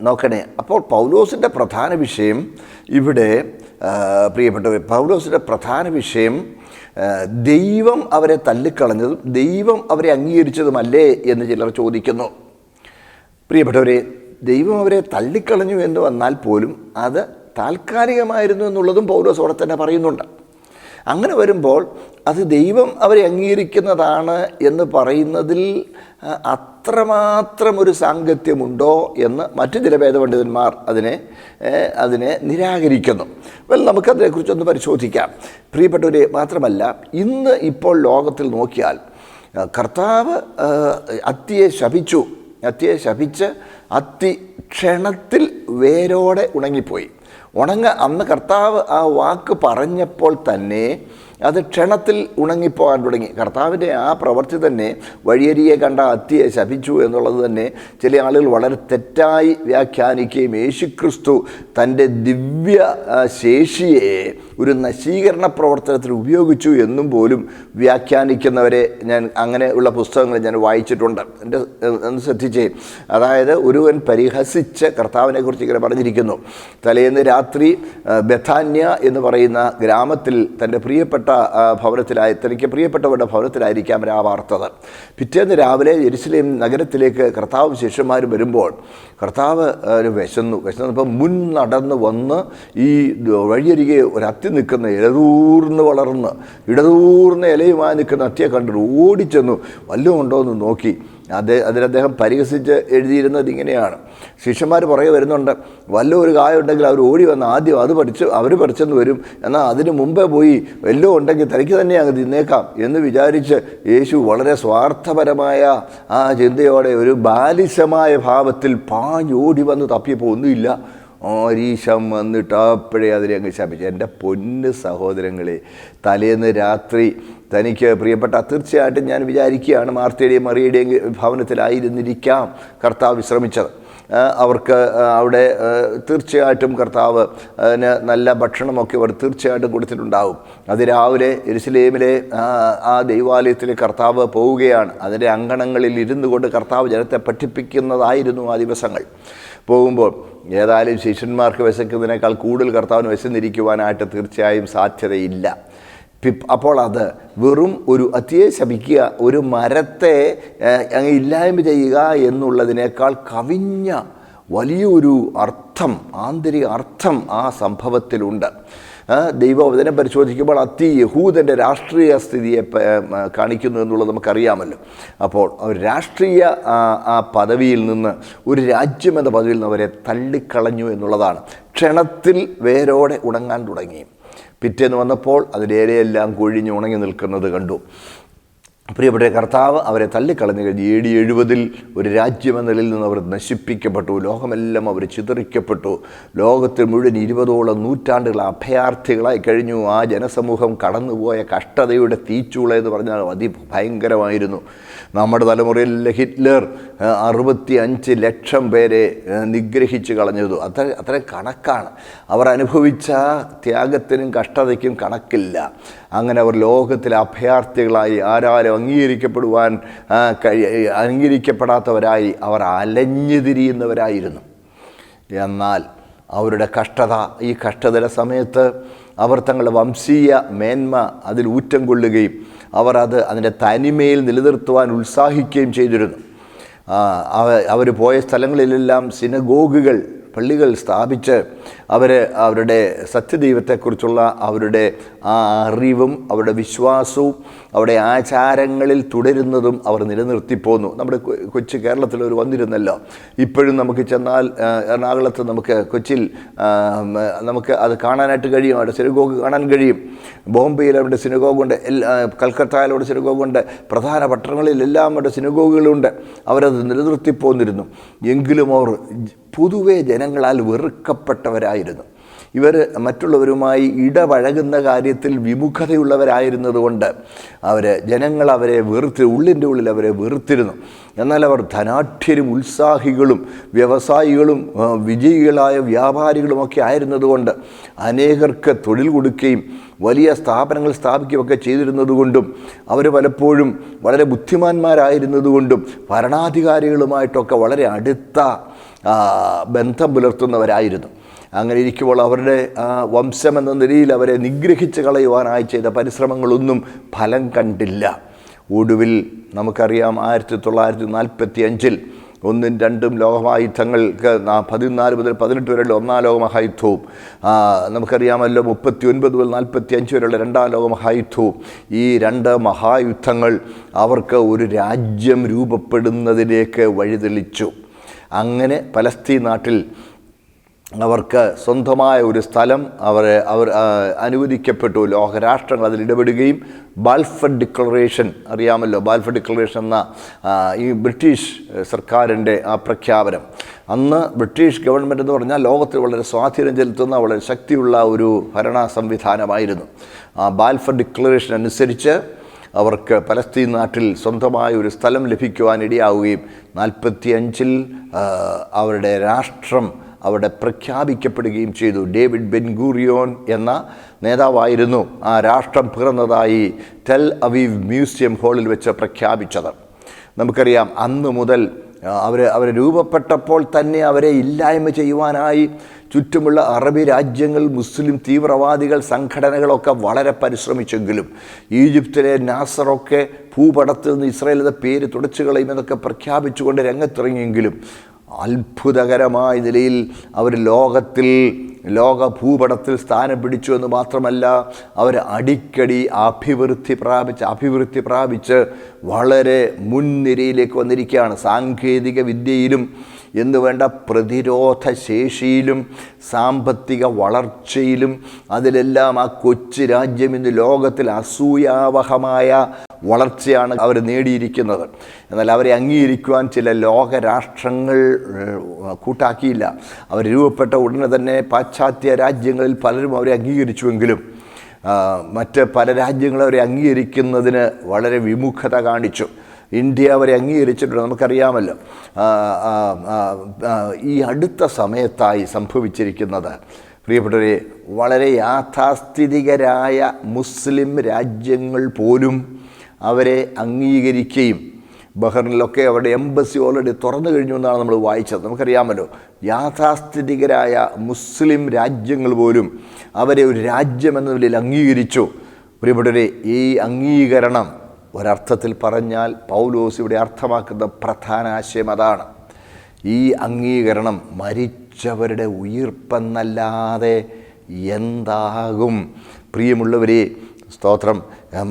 നോക്കണേ. അപ്പോൾ പൗലോസിൻ്റെ പ്രധാന വിഷയം ഇവിടെ, പ്രിയപ്പെട്ടവർ, പൗലോസിൻ്റെ പ്രധാന വിഷയം ദൈവം അവരെ തള്ളിക്കളഞ്ഞതും ദൈവം അവരെ അംഗീകരിച്ചതുമല്ലേ എന്ന് ചിലർ ചോദിക്കുന്നു. പ്രിയപ്പെട്ടവരെ, ദൈവം അവരെ തള്ളിക്കളഞ്ഞു എന്ന് വന്നാൽ പോലും അത് താൽക്കാലികമായിരുന്നു എന്നുള്ളതും പൗലോസ് അവിടെ തന്നെ പറയുന്നുണ്ട്. അങ്ങനെ വരുമ്പോൾ അത് ദൈവം അവരെ അംഗീകരിക്കുന്നതാണ് എന്ന് പറയുന്നതിൽ അത്രമാത്രം ഒരു സാങ്കത്യമുണ്ടോ എന്ന് മറ്റു ചില വേദപണ്ഡിതന്മാർ അതിനെ നിരാകരിക്കുന്നു. നമുക്കതിനെക്കുറിച്ചൊന്ന് പരിശോധിക്കാം. പ്രിയപ്പെട്ടവരെ, മാത്രമല്ല ഇപ്പോൾ ലോകത്തിൽ നോക്കിയാൽ കർത്താവ് അത്തിയെ ശപിച്ച് അത്തി ക്ഷണത്തിൽ വേരോടെ ഉണങ്ങിപ്പോയി. അന്ന് കർത്താവ് ആ വാക്ക് പറഞ്ഞപ്പോൾ തന്നെ അത് ക്ഷണത്തിൽ ഉണങ്ങിപ്പോകാൻ തുടങ്ങി. കർത്താവിൻ്റെ ആ പ്രവൃത്തി തന്നെ, വഴിയരിയെ കണ്ട അത്തിയെ ശപിച്ചു എന്നുള്ളത് തന്നെ ചില ആളുകൾ വളരെ തെറ്റായി വ്യാഖ്യാനിക്കുകയും യേശുക്രിസ്തു തൻ്റെ ദിവ്യ ശേഷിയെ ഒരു നശീകരണ പ്രവർത്തനത്തിൽ ഉപയോഗിച്ചു എന്നും പോലും വ്യാഖ്യാനിക്കുന്നവരെ അങ്ങനെയുള്ള പുസ്തകങ്ങൾ ഞാൻ വായിച്ചിട്ടുണ്ട്. ഒന്ന് ശ്രദ്ധിച്ചേ. അതായത് ഒരുവൻ പരിഹസിച്ച് കർത്താവിനെക്കുറിച്ച് ഇങ്ങനെ പറഞ്ഞിരിക്കുന്നു. തലേന്ന് രാത്രി ബഥാന്യ എന്ന് പറയുന്ന ഗ്രാമത്തിൽ തൻ്റെ തനിക്ക് പ്രിയപ്പെട്ടവരുടെ ഭവനത്തിലായിരിക്കാം രാവാർത്തത്. പിറ്റേന്ന് രാവിലെ യെരുശലേം നഗരത്തിലേക്ക് കർത്താവും ശിഷ്യന്മാരും വരുമ്പോൾ കർത്താവ് വിശന്നപ്പോൾ നടന്ന് വന്ന് ഈ വഴിയരികെ ഒരു അത്തി നിൽക്കുന്ന ഇടതൂർന്ന് ഇലയുമായി നിൽക്കുന്ന അത്തിയെ കണ്ടിട്ട് ഓടിച്ചെന്നു വല്ലതും ഉണ്ടോ എന്ന് നോക്കി. അതിലദ്ദേഹം പരിഹസിച്ച് എഴുതിയിരുന്നത് ഇങ്ങനെയാണ്. ശിഷ്യന്മാർ പുറകെ വരുന്നുണ്ട്. ഒരു കായ ഉണ്ടെങ്കിൽ അവർ ഓടി വന്ന് ആദ്യം അവർ പറിച്ചെന്ന് വരും. എന്നാൽ അതിന് മുമ്പേ പോയി വല്ലതും ഉണ്ടെങ്കിൽ തനിക്ക് തന്നെ അങ്ങ് തിന്നേക്കാം എന്ന് വിചാരിച്ച് യേശു വളരെ സ്വാർത്ഥപരമായ ആ ചിന്തയോടെ ഒരു ബാലിശമായ ഭാവത്തിൽ പാഞ്ഞോടി വന്ന് തപ്പിയപ്പോൾ ഒന്നുമില്ല. ആരീശം വന്നിട്ട് അപ്പോഴേ അതിനെ അങ്ങ് ശപിച്ചു. എൻ്റെ പൊന്ന് സഹോദരങ്ങളെ, തലേന്ന് രാത്രി തനിക്ക് പ്രിയപ്പെട്ട, തീർച്ചയായിട്ടും ഞാൻ വിചാരിക്കുകയാണ് മാർത്തയുടെയും മറിയയുടെയും ഭവനത്തിലായിരുന്നിരിക്കാം കർത്താവ് വിശ്രമിച്ചത്. അവർക്ക് അവിടെ തീർച്ചയായിട്ടും കർത്താവ് നല്ല ഭക്ഷണമൊക്കെ അവർ തീർച്ചയായിട്ടും കൊടുത്തിട്ടുണ്ടാവും. രാവിലെ യെരുശലേമിലെ ആ ദൈവാലയത്തിൽ കർത്താവ് പോവുകയാണ്. അതിൻ്റെ അങ്കണങ്ങളിൽ ഇരുന്നു കൊണ്ട് കർത്താവ് ജനത്തെ പഠിപ്പിക്കുന്നതായിരുന്നു ആ ദിവസങ്ങൾ. പോകുമ്പോൾ ഏതായാലും ശിഷ്യന്മാർക്ക് വിശക്കുന്നതിനേക്കാൾ കൂടുതൽ കർത്താവിന് വിശന്നിരിക്കുവാനായിട്ട് തീർച്ചയായും സാധ്യതയില്ല. അപ്പോൾ അത് വെറും ഒരു അത്തിയെ ശപിക്കുക, ഒരു മരത്തെ അങ്ങ് ഇല്ലായ്മ ചെയ്യുക എന്നുള്ളതിനേക്കാൾ കവിഞ്ഞ വലിയൊരു അർത്ഥം, ആന്തരിക അർത്ഥം ആ സംഭവത്തിലുണ്ട്. ദൈവവചനം പരിശോധിക്കുമ്പോൾ അത്തി യഹൂദൻ്റെ രാഷ്ട്രീയ സ്ഥിതിയെ കാണിക്കുന്നു എന്നുള്ളത് നമുക്കറിയാമല്ലോ. അപ്പോൾ രാഷ്ട്രീയ ആ പദവിയിൽ നിന്ന്, ഒരു രാജ്യം എന്ന പദവിയിൽ നിന്ന് അവരെ തള്ളിക്കളഞ്ഞു എന്നുള്ളതാണ്. ക്ഷണത്തിൽ വേരോടെ ഉണങ്ങാൻ തുടങ്ങി. പിറ്റേന്ന് വന്നപ്പോൾ അതിൻ്റെ ഇലയെല്ലാം കൊഴിഞ്ഞ് ഉണങ്ങി നിൽക്കുന്നത് കണ്ടു. പ്രിയപ്പെട്ട കർത്താവ് അവരെ തള്ളിക്കളഞ്ഞു കഴിഞ്ഞ് AD 70 ഒരു രാജ്യമെന്ന നിലയിൽ നിന്ന് അവർ നശിപ്പിക്കപ്പെട്ടു. ലോകമെല്ലാം അവർ ചിതറിക്കപ്പെട്ടു. ലോകത്തിൽ മുഴുവൻ 20ഓളം നൂറ്റാണ്ടുകൾ അഭയാർത്ഥികളായി കഴിഞ്ഞു. ആ ജനസമൂഹം കടന്നുപോയ കഷ്ടതയുടെ തീച്ചൂള എന്ന് പറഞ്ഞാൽ അതിഭയങ്കരമായിരുന്നു. നമ്മുടെ തലമുറയിൽ ഹിറ്റ്ലർ 65 ലക്ഷം പേരെ നിഗ്രഹിച്ച് കളഞ്ഞതു. അത്ര കണക്കാണ്. അവർ അനുഭവിച്ച ത്യാഗത്തിനും കഷ്ടതയ്ക്കും കണക്കില്ല. അങ്ങനെ അവർ ലോകത്തിലെ അഭയാർത്ഥികളായി, ആരാലും അംഗീകരിക്കപ്പെടാത്തവരായി അവർ അലഞ്ഞു തിരിയുന്നവരായിരുന്നു. എന്നാൽ അവരുടെ കഷ്ടത, ഈ കഷ്ടതയുടെ സമയത്ത് അവർ തങ്ങളുടെ വംശീയ മേന്മ അതിൽ ഊറ്റം കൊള്ളുകയും അതിൻ്റെ തനിമയിൽ നിലനിർത്തുവാൻ ഉത്സാഹിക്കുകയും ചെയ്തിരുന്നു. അവർ പോയ സ്ഥലങ്ങളിലെല്ലാം സിനഗോഗുകൾ, പള്ളികൾ സ്ഥാപിച്ച് അവരുടെ സത്യദൈവത്തെക്കുറിച്ചുള്ള അവരുടെ ആ അറിവും അവരുടെ വിശ്വാസവും അവരുടെ ആചാരങ്ങളിൽ തുടരുന്നതും അവർ നിലനിർത്തിപ്പോന്നു. നമ്മുടെ കൊച്ചു കേരളത്തിൽ ഒരു വന്നിരുന്നല്ലോ. ഇപ്പോഴും നമുക്ക് ചെന്നാൽ എറണാകുളത്ത്, നമുക്ക് കൊച്ചിയിൽ നമുക്ക് അത് കാണാനായിട്ട് കഴിയും. അവിടെ സിനഗോഗ് കാണാൻ കഴിയും. ബോംബെയിൽ അവരുടെ സിനഗോഗുണ്ട്, കൽക്കത്തയിൽ അവിടെ സിനഗോഗുണ്ട്, പ്രധാന പട്ടണങ്ങളിലെല്ലാം അവിടെ സിനഗോഗുകളുണ്ട്. അവരത് നിലനിർത്തിപ്പോന്നിരുന്നു. എങ്കിലും അവർ പൊതുവെ ജനങ്ങളാൽ വെറുക്കപ്പെട്ടവരായിരുന്നു. ഇവർ മറ്റുള്ളവരുമായി ഇടപഴകുന്ന കാര്യത്തിൽ വിമുഖതയുള്ളവരായിരുന്നതുകൊണ്ട് ജനങ്ങൾ അവരെ ഉള്ളിൻ്റെ ഉള്ളിൽ അവരെ വെറുത്തിരുന്നു. എന്നാൽ അവർ ധനാഢ്യരും ഉത്സാഹികളും വ്യവസായികളും വിജയികളായ വ്യാപാരികളുമൊക്കെ ആയിരുന്നതുകൊണ്ട് അനേകർക്ക് തൊഴിൽ കൊടുക്കുകയും വലിയ സ്ഥാപനങ്ങൾ സ്ഥാപിക്കുകയൊക്കെ ചെയ്തിരുന്നതുകൊണ്ടും അവർ പലപ്പോഴും വളരെ ബുദ്ധിമാന്മാരായിരുന്നതുകൊണ്ടും ഭരണാധികാരികളുമായിട്ടൊക്കെ വളരെ അടുത്ത ബന്ധം പുലർത്തുന്നവരായിരുന്നു. അങ്ങനെ ഇരിക്കുമ്പോൾ അവരുടെ വംശമെന്ന നിലയിൽ അവരെ നിഗ്രഹിച്ച് കളയുവാനായി ചെയ്ത പരിശ്രമങ്ങളൊന്നും ഫലം കണ്ടില്ല. ഒടുവിൽ നമുക്കറിയാം 1945 1ഉം 2ഉം ലോകമഹായുദ്ധങ്ങൾക്ക് 14 മുതൽ 18 വരെയുള്ള 1ാം ലോകമഹായുദ്ധവും, നമുക്കറിയാമല്ലോ 39 മുതൽ 45 വരെയുള്ള 2ാം ലോകമഹായുദ്ധവും, ഈ 2 മഹായുദ്ധങ്ങൾ അവർക്ക് ഒരു രാജ്യം രൂപപ്പെടുന്നതിലേക്ക് വഴിതെളിച്ചു. അങ്ങനെ പലസ്തീൻ നാട്ടിൽ അവർക്ക് സ്വന്തമായ ഒരു സ്ഥലം അവർ അനുവദിക്കപ്പെട്ടു. ലോകരാഷ്ട്രങ്ങൾ അതിൽ ഇടപെടുകയും ബാൽഫർ ഡിക്ലറേഷൻ, അറിയാമല്ലോ ബാൽഫർ ഡിക്ലറേഷൻ എന്ന ഈ ബ്രിട്ടീഷ് സർക്കാരിൻ്റെ ആ പ്രഖ്യാപനം, അന്ന് ബ്രിട്ടീഷ് ഗവൺമെൻറ് എന്ന് പറഞ്ഞാൽ ലോകത്തിൽ വളരെ സ്വാധീനം ചെലുത്തുന്ന വളരെ ശക്തിയുള്ള ഒരു ഭരണ സംവിധാനമായിരുന്നു. ആ ബാൽഫർ ഡിക്ലറേഷൻ അനുസരിച്ച് അവർക്ക് പലസ്തീൻ നാട്ടിൽ സ്വന്തമായ ഒരു സ്ഥലം ലഭിക്കുവാനിടയാവുകയും 45 അവരുടെ രാഷ്ട്രം അവിടെ പ്രഖ്യാപിക്കപ്പെടുകയും ചെയ്തു. ഡേവിഡ് ബെൻ ഗൂറിയോൻ എന്ന നേതാവായിരുന്നു ആ രാഷ്ട്രം പിറന്നതായി ടെൽ അവീവ് മ്യൂസിയം ഹാളിൽ വെച്ച് പ്രഖ്യാപിച്ചത്. നമുക്കറിയാം അന്ന് മുതൽ അവർ രൂപപ്പെട്ടപ്പോൾ തന്നെ അവരെ ഇല്ലായ്മ ചെയ്യുവാനായി ചുറ്റുമുള്ള അറബി രാജ്യങ്ങൾ, മുസ്ലിം തീവ്രവാദികൾ, സംഘടനകളൊക്കെ വളരെ പരിശ്രമിച്ചെങ്കിലും ഈജിപ്തിലെ നാസറൊക്കെ ഭൂപടത്തിൽ നിന്ന് ഇസ്രായേൽ എന്ന പേര് തുടച്ചു കളയുമെന്നൊക്കെ പ്രഖ്യാപിച്ചുകൊണ്ട് രംഗത്തിറങ്ങിയെങ്കിലും അത്ഭുതകരമായ നിലയിൽ അവർ ലോക ഭൂപടത്തിൽ സ്ഥാനം പിടിച്ചു എന്ന് മാത്രമല്ല, അവർ അടിക്കടി അഭിവൃദ്ധി പ്രാപിച്ച് വളരെ മുൻനിരയിലേക്ക് വന്നിരിക്കുകയാണ്. സാങ്കേതിക വിദ്യയിലും എന്നുവേണ്ട പ്രതിരോധ ശേഷിയിലും സാമ്പത്തിക വളർച്ചയിലും അതിലെല്ലാം ആ കൊച്ചു രാജ്യം ഇന്ന് ലോകത്തിൽ അസൂയാവഹമായ വളർച്ചയാണ് അവർ നേടിയിരിക്കുന്നത്. എന്നാൽ അവരെ അംഗീകരിക്കുവാൻ ചില ലോകരാഷ്ട്രങ്ങൾ കൂട്ടാക്കിയില്ല. അവർ രൂപപ്പെട്ട ഉടനെ തന്നെ പാശ്ചാത്യ രാജ്യങ്ങളിൽ പലരും അവരെ അംഗീകരിച്ചുവെങ്കിലും മറ്റ് പല രാജ്യങ്ങളും അവരെ അംഗീകരിക്കുന്നതിന് വളരെ വിമുഖത കാണിച്ചു. ഇന്ത്യ അവരെ അംഗീകരിച്ചിട്ടുണ്ട്, നമുക്കറിയാമല്ലോ. ഈ അടുത്ത സമയത്തായി സംഭവിച്ചിരിക്കുന്നത്, പ്രിയപ്പെട്ടവരെ, വളരെ യാഥാസ്ഥിതികരായ മുസ്ലിം രാജ്യങ്ങൾ പോലും അവരെ അംഗീകരിക്കുകയും ബഹ്റിനിലൊക്കെ അവരുടെ എംബസി ഓൾറെഡി തുറന്നു കഴിഞ്ഞു എന്നാണ് നമ്മൾ വായിച്ചത്. നമുക്കറിയാമല്ലോ, യാഥാസ്ഥിതികരായ മുസ്ലിം രാജ്യങ്ങൾ പോലും അവരെ ഒരു രാജ്യമെന്ന നിലയിൽ അംഗീകരിച്ചു. പ്രിയപ്പെട്ടവരെ, ഈ അംഗീകരണം ഒരർത്ഥത്തിൽ പറഞ്ഞാൽ പൗലോസ് ഇവിടെ അർത്ഥമാക്കുന്ന പ്രധാന ആശയം അതാണ്. ഈ അംഗീകരണം മരിച്ചവരുടെ ഉയിർപ്പെന്നല്ലാതെ എന്താകും? പ്രിയമുള്ളവരെ, സ്തോത്രം,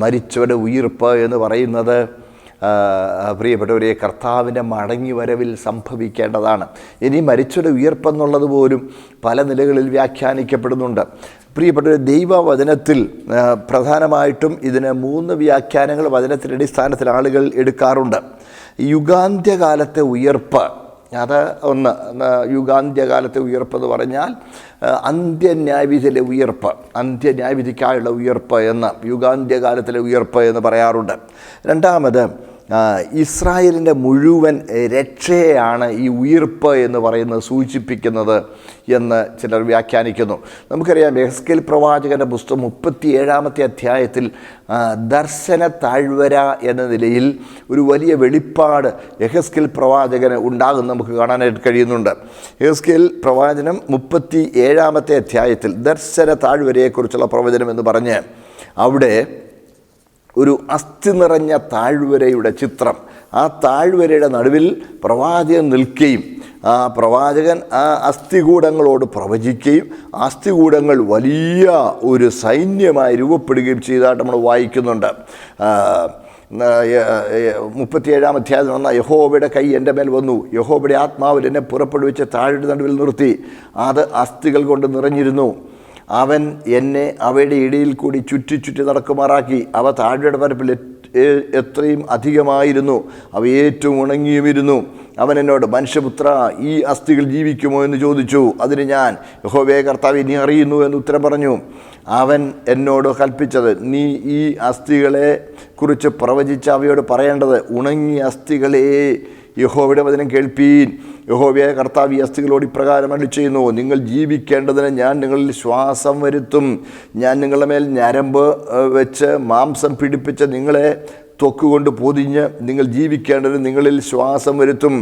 മരിച്ചവരുടെ ഉയിർപ്പ് എന്ന് പറയുന്നത് പ്രിയപ്പെട്ടവരെ കർത്താവിൻ്റെ മടങ്ങി വരവിൽ സംഭവിക്കേണ്ടതാണ്. ഇനി മരിച്ചവരുടെ ഉയിർപ്പെന്നുള്ളത് പോലും പല നിലകളിൽ വ്യാഖ്യാനിക്കപ്പെടുന്നുണ്ട്. പ്രിയപ്പെട്ടവരെ, ദൈവവചനത്തിൽ പ്രധാനമായിട്ടും ഇതിന് 3 വ്യാഖ്യാനങ്ങൾ വചനത്തിൻ്റെ അടിസ്ഥാനത്തിൽ ആളുകൾ എടുക്കാറുണ്ട്. യുഗാന്ത്യകാലത്തെ ഉയർപ്പ്, അത് ഒന്ന്. യുഗാന്ത്യകാലത്തെ ഉയർപ്പെന്ന് പറഞ്ഞാൽ അന്ത്യന്യായവിധിയിലെ ഉയർപ്പ്, അന്ത്യന്യായവിധിക്കായുള്ള ഉയർപ്പ് എന്ന് യുഗാന്ത്യകാലത്തിലെ ഉയർപ്പ് എന്ന് പറയാറുണ്ട്. രണ്ടാമത്, ഇസ്രായേലിൻ്റെ മുഴുവൻ രക്ഷയെയാണ് ഈ ഉയിർപ്പ് എന്ന് പറയുന്നത് സൂചിപ്പിക്കുന്നത് എന്ന് ചിലർ വ്യാഖ്യാനിക്കുന്നു. നമുക്കറിയാം, യെഹെസ്കേൽ പ്രവാചകൻ്റെ പുസ്തകം 37-ാമത്തെ അധ്യായത്തിൽ ദർശന താഴ്വര എന്ന നിലയിൽ ഒരു വലിയ വെളിപ്പാട് യെഹെസ്കേൽ പ്രവാചകന് ഉണ്ടാകും നമുക്ക് കാണാനായിട്ട് കഴിയുന്നുണ്ട്. യെഹെസ്കേൽ പ്രവാചനം 37-ാമത്തെ അധ്യായത്തിൽ ദർശന താഴ്വരയെക്കുറിച്ചുള്ള പ്രവചനം എന്ന് പറഞ്ഞ് അവിടെ ഒരു അസ്ഥി നിറഞ്ഞ താഴ്വരയുടെ ചിത്രം, ആ താഴ്വരയുടെ നടുവിൽ പ്രവാചകൻ നിൽക്കുകയും ആ പ്രവാചകൻ ആ അസ്ഥികൂടങ്ങളോട് പ്രവചിക്കുകയും അസ്ഥികൂടങ്ങൾ വലിയ ഒരു സൈന്യമായി രൂപപ്പെടുകയും ചെയ്തതായിട്ട് നമ്മൾ വായിക്കുന്നുണ്ട്. 37-ാം അധ്യായത്തിൽ വന്ന യഹോവയുടെ കൈ എൻ്റെ മേൽ വന്നു, യഹോവയുടെ ആത്മാവിൽ എന്നെ പുറപ്പെടുവിച്ച് താഴയുടെ നടുവിൽ നിർത്തി, അത് അസ്ഥികൾ കൊണ്ട് നിറഞ്ഞിരുന്നു. അവൻ എന്നെ അവയുടെ ഇടയിൽ കൂടി ചുറ്റി ചുറ്റി നടക്കുമാറാക്കി. അവ താഴയുടെ പരപ്പിൽ എത്രയും അധികമായിരുന്നു, അവ ഏറ്റവും ഉണങ്ങിയുമിരുന്നു. അവൻ എന്നോട്, മനുഷ്യപുത്ര, ഈ അസ്ഥികൾ ജീവിക്കുമോ എന്ന് ചോദിച്ചു. അതിന് ഞാൻ, യഹോവേ കർത്താവേ, നീ അറിയുന്നു എന്ന് ഉത്തരം പറഞ്ഞു. അവൻ എന്നോട് കൽപ്പിച്ചത്, നീ ഈ അസ്ഥികളെ കുറിച്ച് പ്രവചിച്ച അവയോട് പറയേണ്ടത്, ഉണങ്ങിയ അസ്ഥികളെ, യഹോവയുടെ വചനം കേൾപ്പീൻ. യഹോവയായ കർത്താവ് ഈ അസ്ഥികളോട് ഇപ്രകാരം അരുളിച്ചെയ്യുന്നു, നിങ്ങൾ ജീവിക്കേണ്ടതിന് ഞാൻ നിങ്ങളിൽ ശ്വാസം വരുത്തും. ഞാൻ നിങ്ങളുടെ മേൽ ഞരമ്പ് വെച്ച് മാംസം പിടിപ്പിച്ച് നിങ്ങളെ ത്വക്കുകൊണ്ട് പൊതിഞ്ഞ് നിങ്ങൾ ജീവിക്കേണ്ടതിന് നിങ്ങളിൽ ശ്വാസം വരുത്തും.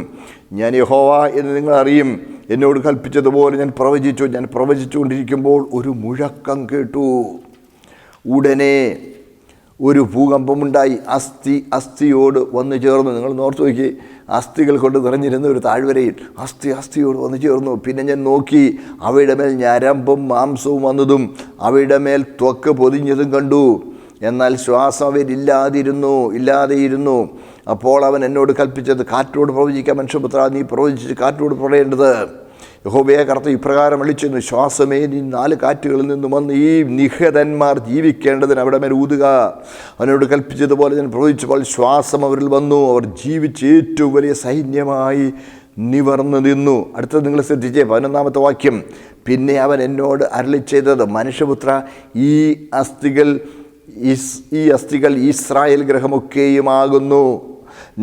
ഞാൻ യഹോവ എന്ന് നിങ്ങൾ അറിയും. എന്നോട് കൽപ്പിച്ചതുപോലെ ഞാൻ പ്രവചിച്ചു. ഞാൻ പ്രവചിച്ചുകൊണ്ടിരിക്കുമ്പോൾ ഒരു മുഴക്കം കേട്ടു. ഉടനെ ഒരു ഭൂകമ്പമുണ്ടായി. അസ്ഥി അസ്ഥിയോട് വന്നു ചേർന്നു. നിങ്ങൾ ഓർത്തു നോക്കി, അസ്ഥികൾ കൊണ്ട് നിറഞ്ഞിരുന്ന ഒരു താഴ്വരയിൽ അസ്ഥിയോട് വന്നു ചേർന്നു. പിന്നെ ഞാൻ നോക്കി, അവയുടെ മേൽ ഞരമ്പും മാംസവും വന്നതും അവയുടെ മേൽ ത്വക്ക് പൊതിഞ്ഞതും കണ്ടു. എന്നാൽ ശ്വാസം ഇല്ലാതെയിരുന്നു. അപ്പോൾ അവൻ എന്നോട് കൽപ്പിച്ചത്, കാറ്റോട് പ്രവചിക്കാം. മനുഷ്യപുത്രാ, നീ പ്രവചിച്ച് കാറ്റോട് പറയേണ്ടത്, യഹോവയെ കർത്താവ് ഇപ്രകാരം വിളിച്ചിരുന്നു, ശ്വാസമേ, നീ 4 കാറ്റുകളിൽ നിന്നും വന്ന് ഈ നിഹതന്മാർ ജീവിക്കേണ്ടതിന് അവിടെ മേൽ ഊതുക. അവനോട് കൽപ്പിച്ചതുപോലെ ഞാൻ പ്രവചിച്ചപ്പോൾ ശ്വാസം അവരിൽ വന്നു. അവർ ജീവിച്ച് ഏറ്റവും വലിയ സൈന്യമായി നിവർന്നു നിന്നു. അടുത്തത് നിങ്ങൾ ശ്രദ്ധിച്ചേ, 11-ാമത്തെ വാക്യം. പിന്നെ അവൻ എന്നോട് അരുളി ചെയ്തത്, മനുഷ്യപുത്ര, ഈ അസ്ഥികൾ ഇസ്രായേൽ ഗൃഹമൊക്കെയുമാകുന്നു.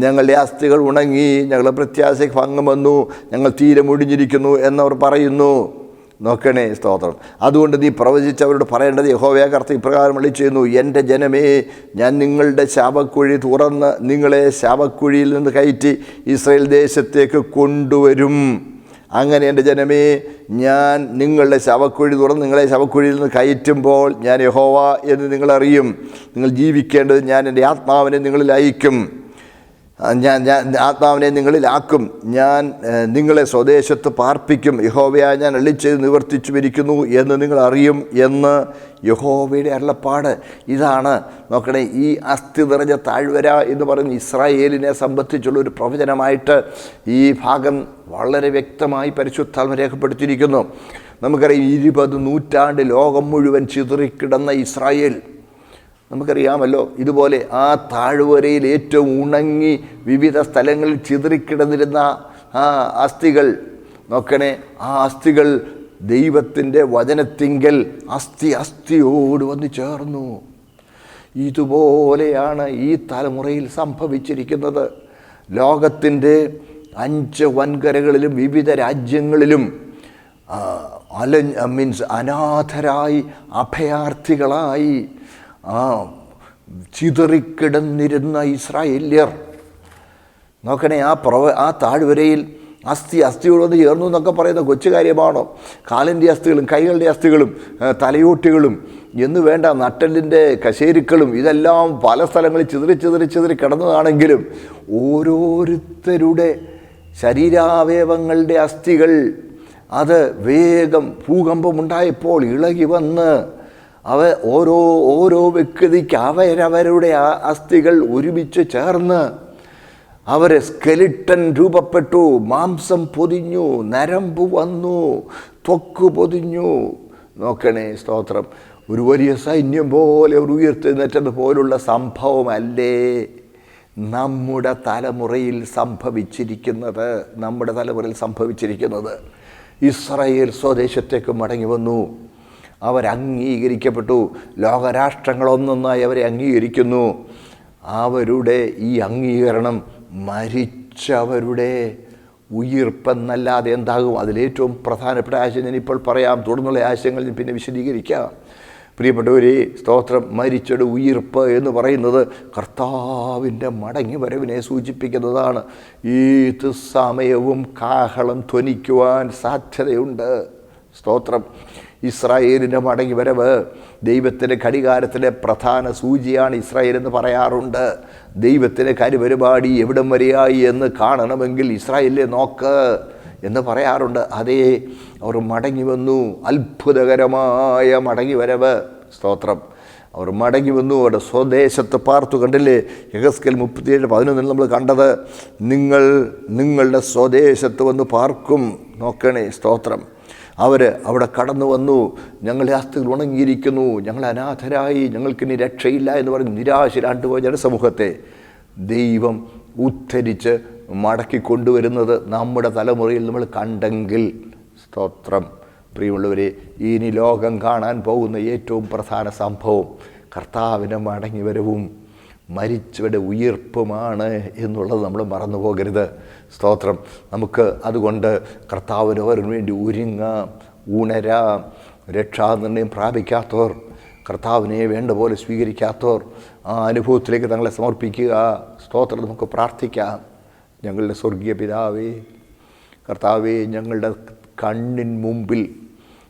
ഞങ്ങളുടെ അസ്ഥികൾ ഉണങ്ങി, ഞങ്ങളുടെ പ്രത്യാശയ്ക്ക് ഭംഗം വന്നു, ഞങ്ങൾ തീരെ മുടിഞ്ഞിരിക്കുന്നു എന്നവർ പറയുന്നു. നോക്കണേ, സ്തോത്രം. അതുകൊണ്ട് നീ പ്രവചിച്ചവരോട് പറയേണ്ടത്, യഹോവയായ കർത്താവ് ഇപ്രകാരം വിളിച്ചിരുന്നു, എൻ്റെ ജനമേ, ഞാൻ നിങ്ങളുടെ ശാപക്കുഴി തുറന്ന് നിങ്ങളെ ശാപക്കുഴിയിൽ നിന്ന് കയറ്റി ഇസ്രായേൽ ദേശത്തേക്ക് കൊണ്ടുവരും. അങ്ങനെ എൻ്റെ ജനമേ, ഞാൻ നിങ്ങളുടെ ശവക്കുഴി തുറന്ന് നിങ്ങളെ ശവക്കുഴിയിൽ നിന്ന് കയറ്റുമ്പോൾ ഞാൻ യഹോവ എന്ന് നിങ്ങളറിയും. നിങ്ങൾ ജീവിക്കേണ്ടത് ഞാൻ എൻ്റെ ആത്മാവിനെ നിങ്ങളിൽ അയക്കും. ഞാൻ ആത്മാവിനെ നിങ്ങളിലാക്കും. ഞാൻ നിങ്ങളെ സ്വദേശത്ത് പാർപ്പിക്കും. യഹോവയായ ഞാൻ അരുളിച്ചെയ്ത് നിവർത്തിച്ചു വരിക്കുന്നു എന്ന് നിങ്ങൾ അറിയും എന്ന് യഹോവയുടെ അരുളപ്പാട്. ഇതാണ്, നോക്കണേ, ഈ അസ്ഥി നിറഞ്ഞ താഴ്വര എന്ന് പറയുന്ന ഇസ്രായേലിനെ സംബന്ധിച്ചുള്ളൊരു പ്രവചനമായിട്ട് ഈ ഭാഗം വളരെ വ്യക്തമായി പരിശുദ്ധാത്മ രേഖപ്പെടുത്തിയിരിക്കുന്നു. നമുക്കറിയാം, 20 നൂറ്റാണ്ട് ലോകം മുഴുവൻ ചിതറിക്കിടന്ന ഇസ്രായേൽ, നമുക്കറിയാമല്ലോ. ഇതുപോലെ ആ താഴ്വരയിൽ ഏറ്റവും ഉണങ്ങി വിവിധ സ്ഥലങ്ങളിൽ ചിതറിക്കിടന്നിരുന്ന ആ അസ്ഥികൾ, നോക്കണേ, ആ അസ്ഥികൾ ദൈവത്തിൻ്റെ വചനത്തിങ്കൽ അസ്ഥിയോട് വന്ന് ചേർന്നു. ഇതുപോലെയാണ് ഈ തലമുറയിൽ സംഭവിച്ചിരിക്കുന്നത്. ലോകത്തിൻ്റെ 5 വൻകരകളിലും വിവിധ രാജ്യങ്ങളിലും അനാഥരായി, അഭയാർത്ഥികളായി ചിതറിക്കിടന്നിരുന്ന ഇസ്രായേല്യർ, നോക്കണേ, ആ താഴ്വരയിൽ അസ്ഥിയോടൊന്ന് ചേർന്നു എന്നൊക്കെ പറയുന്ന കൊച്ചു കാര്യമാണോ? കാലിൻ്റെ അസ്ഥികളും കൈകളുടെ അസ്ഥികളും തലയോട്ടികളും എന്ന് വേണ്ട നട്ടലിൻ്റെ കശേരുക്കളും ഇതെല്ലാം പല സ്ഥലങ്ങളിൽ ചിതറി കിടന്നതാണെങ്കിലും ഓരോരുത്തരുടെ ശരീരാവയവങ്ങളുടെ അസ്ഥികൾ അത് വേഗം ഭൂകമ്പമുണ്ടായപ്പോൾ ഇളകി വന്ന് ഓരോ വ്യക്തിക്ക് അവരവരുടെ അസ്ഥികൾ ഒരുമിച്ച് ചേർന്ന് അവരെ സ്കെലിട്ടൻ രൂപപ്പെട്ടു. മാംസം പൊതിഞ്ഞു, നരമ്പ് വന്നു, ത്വക്ക് പൊതിഞ്ഞു. നോക്കണേ, സ്തോത്രം. ഒരു വലിയ സൈന്യം പോലെ ഒരു ഉയർത്തെഴുന്നേറ്റത് പോലുള്ള സംഭവമല്ലേ നമ്മുടെ തലമുറയിൽ സംഭവിച്ചിരിക്കുന്നത്. ഇസ്രായേൽ സ്വദേശത്തേക്ക് മടങ്ങി വന്നു. അവരംഗീകരിക്കപ്പെട്ടു. ലോകരാഷ്ട്രങ്ങളൊന്നൊന്നായി അവരെ അംഗീകരിക്കുന്നു. അവരുടെ ഈ അംഗീകരണം മരിച്ചവരുടെ ഉയിർപ്പെന്നല്ലാതെ എന്താകും? അതിലേറ്റവും പ്രധാനപ്പെട്ട ആശയം ഞാനിപ്പോൾ പറയാം. തുടർന്നുള്ള ആശയങ്ങൾ ഞാൻ പിന്നെ വിശദീകരിക്കാം. പ്രിയപ്പെട്ടവരെ, സ്തോത്രം. മരിച്ചയുടെ ഉയിർപ്പ് എന്ന് പറയുന്നത് കർത്താവിൻ്റെ മടങ്ങി വരവിനെ സൂചിപ്പിക്കുന്നതാണ്. ഏത് സമയവും കാഹളം ധ്വനിക്കുവാൻ സാധ്യതയുണ്ട്. സ്തോത്രം. ഇസ്രായേലിൻ്റെ മടങ്ങി വരവ് ദൈവത്തിൻ്റെ ഘടികാരത്തിലെ പ്രധാന സൂചിയാണ് ഇസ്രായേലെന്ന് പറയാറുണ്ട്. ദൈവത്തിൻ്റെ കാര്യപരിപാടി എവിടം വരെയായി എന്ന് കാണണമെങ്കിൽ ഇസ്രായേലിനെ നോക്ക് എന്ന് പറയാറുണ്ട്. അതേ, അവർ മടങ്ങി വന്നു. അത്ഭുതകരമായ മടങ്ങി വരവ്. സ്തോത്രം. അവർ മടങ്ങി വന്നു. അവരുടെ സ്വദേശത്ത് പാർത്തു. കണ്ടില്ലേ, യെഹെസ്കേൽ 37:11 നമ്മൾ കണ്ടത്, നിങ്ങളുടെ സ്വദേശത്ത് വന്ന് പാർക്കും. നോക്കണേ, സ്തോത്രം. അവിടെ കടന്നു വന്നു. ഞങ്ങളുടെ അസ്ഥികൾ ഉണങ്ങിയിരിക്കുന്നു, ഞങ്ങൾ അനാഥരായി, ഞങ്ങൾക്കിനി രക്ഷയില്ല എന്ന് പറഞ്ഞ് നിരാശരാണ്ടുപോയ ജനസമൂഹത്തെ ദൈവം ഉദ്ധരിച്ച് മടക്കി കൊണ്ടുവരുന്നത് നമ്മുടെ തലമുറയിൽ നമ്മൾ കണ്ടെങ്കിൽ, സ്തോത്രം. പ്രിയമുള്ളവരെ, ഇനി ലോകം കാണാൻ പോകുന്ന ഏറ്റവും പ്രധാന സംഭവം കർത്താവിൻ്റെ മടങ്ങി വരവും മരിച്ചവരുടെ ഉയിർപ്പുമാണ് എന്നുള്ളത് നമ്മൾ മറന്നു പോകരുത്. സ്തോത്രം. നമുക്ക് അതുകൊണ്ട് കർത്താവിനവരിന് വേണ്ടി ഒരുങ്ങാം, ഉണരാം. രക്ഷാനിർണയം പ്രാപിക്കാത്തവർ, കർത്താവിനെ വേണ്ട പോലെ സ്വീകരിക്കാത്തവർ ആ അനുഭവത്തിലേക്ക് തങ്ങളെ സമർപ്പിക്കുക. സ്തോത്രം. നമുക്ക് പ്രാർത്ഥിക്കാം. ഞങ്ങളുടെ സ്വർഗീയ പിതാവേ, കർത്താവേ, ഞങ്ങളുടെ കണ്ണിൻ മുമ്പിൽ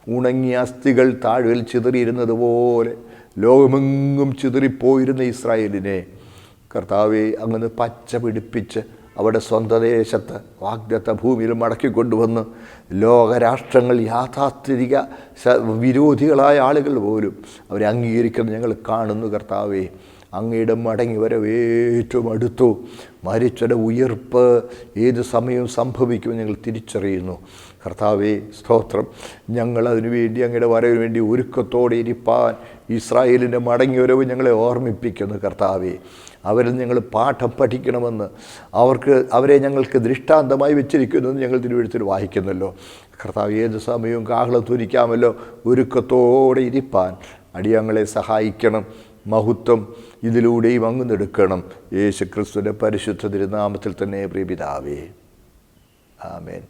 ഉണങ്ങിയ അസ്ഥികൾ താഴ്വയിൽ ചിതറിയിരുന്നത് പോലെ ലോകമെങ്ങും ചിതറിപ്പോയിരുന്ന ഇസ്രായേലിനെ കർത്താവെ അങ്ങ് പച്ച പിടിപ്പിച്ച് അവിടെ സ്വന്തം ദേശത്ത് വാഗ്ദത്ത ഭൂമിയിൽ മടക്കിക്കൊണ്ടുവന്ന് ലോകരാഷ്ട്രങ്ങൾ യാഥാസ്ഥിതിക വിരോധികളായ ആളുകൾ പോലും അവരെ അംഗീകരിക്കുന്നത് ഞങ്ങൾ കാണുന്നു. കർത്താവെ, അങ്ങയുടെ മടങ്ങി വരവ് ഏറ്റവും അടുത്തു. മരിച്ചവരുടെ ഉയിർപ്പ് ഏത് സമയവും സംഭവിക്കുമെന്ന് ഞങ്ങൾ തിരിച്ചറിയുന്നു. കർത്താവേ, സ്തോത്രം. ഞങ്ങളതിനു വേണ്ടി, അങ്ങയുടെ വരവിന് വേണ്ടി ഒരുക്കത്തോടെ ഇരിപ്പാൻ ഇസ്രായേലിൻ്റെ മടങ്ങി വരവ് ഞങ്ങളെ ഓർമ്മിപ്പിക്കുന്നു. കർത്താവേ, അവരിൽ ഞങ്ങൾ പാഠം പഠിക്കണമെന്ന് അവരെ ഞങ്ങൾക്ക് ദൃഷ്ടാന്തമായി വെച്ചിരിക്കുന്നുവെന്ന് ഞങ്ങൾ തിരുവെഴുത്തിൽ വായിക്കുന്നല്ലോ. കർത്താവ്, ഏത് സമയവും കാഹളം ധ്വനിക്കാമല്ലോ. ഒരുക്കത്തോടെ ഇരിപ്പാൻ അടിയങ്ങളെ സഹായിക്കണം. മഹത്വം ഇതിലൂടെയും അങ്ങ് നെടുക്കണം. യേശുക്രിസ്തുവിൻ്റെ പരിശുദ്ധ തിരുനാമത്തിൽ തന്നെ, പ്രിയ പിതാവേ, ആമേൻ.